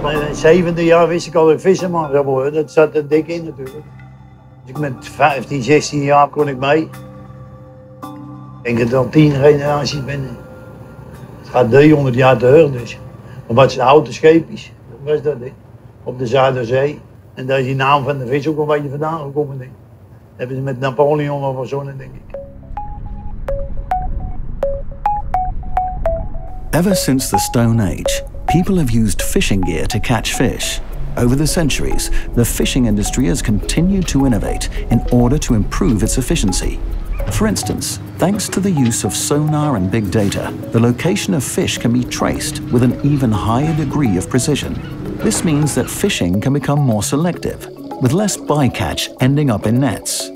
Mijn 7e jaar wist ik al dat ik visserman zou worden. Dat zat er dik in natuurlijk. Dus met 15, 16 jaar kon ik mee. Ik denk dat ik al 10 generaties ben. Het gaat 300 jaar terug dus. Maar wat zijn houten scheepjes, dat was dat op de Zuiderzee. En daar is die naam van de vis ook een beetje vandaan gekomen, denk ik. Dat hebben ze met Napoleon of verzonnen, denk ik. Ever since the Stone Age, people have used fishing gear to catch fish. Over the centuries, the fishing industry has continued to innovate in order to improve its efficiency. For instance, thanks to the use of sonar and big data, the location of fish can be traced with an even higher degree of precision. This means that fishing can become more selective, with less bycatch ending up in nets.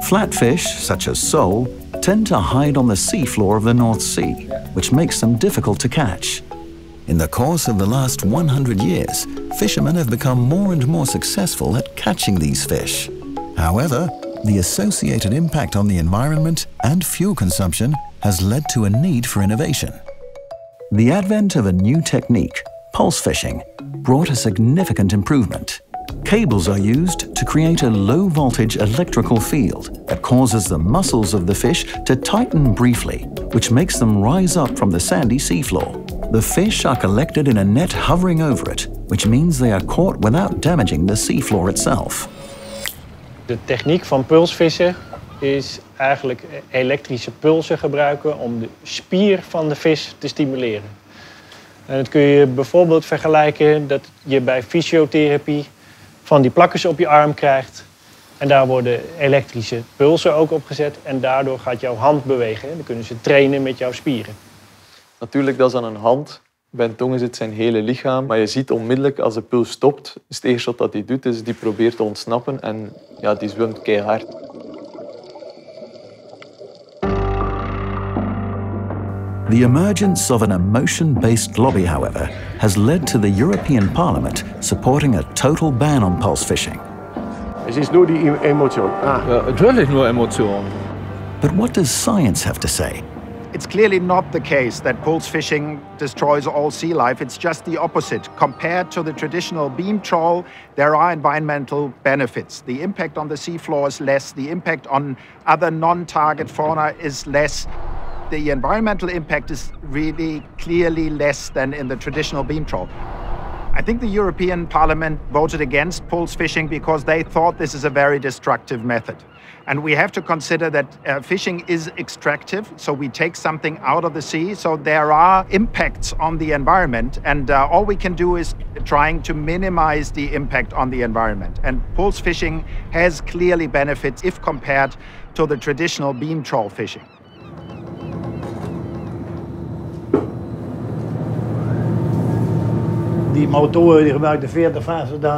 Flatfish, such as sole, tend to hide on the seafloor of the North Sea, which makes them difficult to catch. In the course of the last 100 years, fishermen have become more and more successful at catching these fish. However, the associated impact on the environment and fuel consumption has led to a need for innovation. The advent of a new technique, pulse fishing, brought a significant improvement. Cables are used to create a low-voltage electrical field that causes the muscles of the fish to tighten briefly, which makes them rise up from the sandy seafloor. The fish are collected in a net hovering over it, which means they are caught without damaging the seafloor itself. De techniek van pulsvissen is eigenlijk elektrische pulsen gebruiken om de spier van de vis te stimuleren. En dat kun je bijvoorbeeld vergelijken dat je bij fysiotherapie van die plakkers op je arm krijgt. En daar worden elektrische pulsen ook op gezet en daardoor gaat jouw hand bewegen. Dan kunnen ze trainen met jouw spieren. Natuurlijk, dat is aan een hand. Bij een tong is het zijn hele lichaam. Maar je ziet onmiddellijk als de puls stopt, is het eerste wat hij doet, is die probeert te ontsnappen en ja, die zwemt keihard. The emergence of an emotion-based lobby, however, has led to the European Parliament supporting a total ban on pulse fishing. Es ist nur die Emotion. Ja, natürlich nur Emotion. But what does science have to say? It's clearly not the case that pulse fishing destroys all sea life. It's just the opposite. Compared to the traditional beam trawl, there are environmental benefits. The impact on the seafloor is less. The impact on other non-target fauna is less. The environmental impact is really clearly less than in the traditional beam trawl. I think the European Parliament voted against pulse fishing because they thought this is a very destructive method. And we have to consider that fishing is extractive, so we take something out of the sea, so there are impacts on the environment, and all we can do is trying to minimize the impact on the environment. And pulse fishing has clearly benefits if compared to the traditional beam trawl fishing. Die motoren die gebruikten 40.000,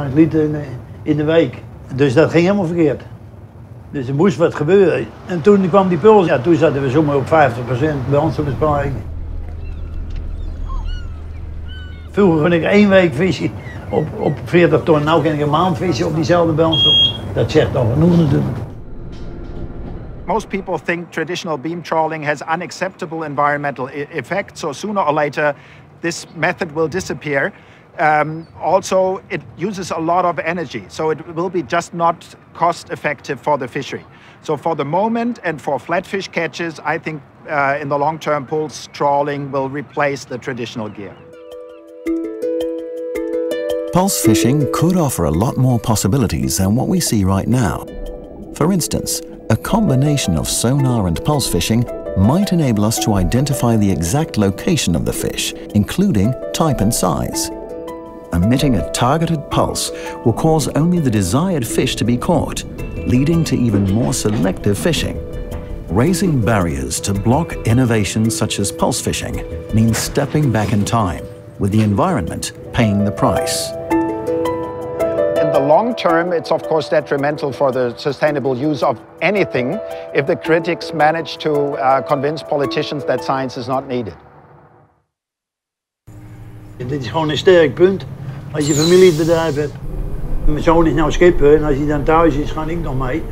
50.000 liter in de week. Dus dat ging helemaal verkeerd. Dus er moest wat gebeuren. En toen kwam die puls, ja, toen zaten we zomaar op 50% bij ons op besparing. Vroeger kon ik 1 week vissen op 40 ton. Nu kan ik een maand vissen op diezelfde brandstof. Dat zegt al genoeg natuurlijk. Most people think traditional beam trawling has unacceptable environmental effects, so sooner or later this method will disappear. Also, it uses a lot of energy, so it will be just not cost-effective for the fishery. So for the moment and for flatfish catches, I think in the long term, pulse trawling will replace the traditional gear. Pulse fishing could offer a lot more possibilities than what we see right now. For instance, a combination of sonar and pulse fishing might enable us to identify the exact location of the fish, including type and size. Emitting a targeted pulse will cause only the desired fish to be caught, leading to even more selective fishing. Raising barriers to block innovations such as pulse fishing means stepping back in time, with the environment paying the price. In the long term, it's of course detrimental for the sustainable use of anything if the critics manage to convince politicians that science is not needed. Dit is gewoon een sterk punt als je familiebedrijf hebt. Mijn zoon is nou schipper en als hij dan thuis is, ga ik nog mee.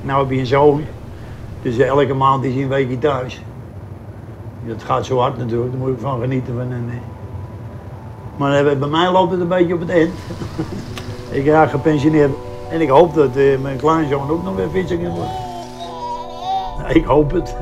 Nou heb je een zoon, dus elke maand is hij een weekje thuis. Dat gaat zo hard natuurlijk, daar moet ik van genieten. Maar bij mij loopt het een beetje op het eind. Ik raak gepensioneerd. En ik hoop dat mijn kleinzoon ook nog weer visser kan worden. Ik hoop het.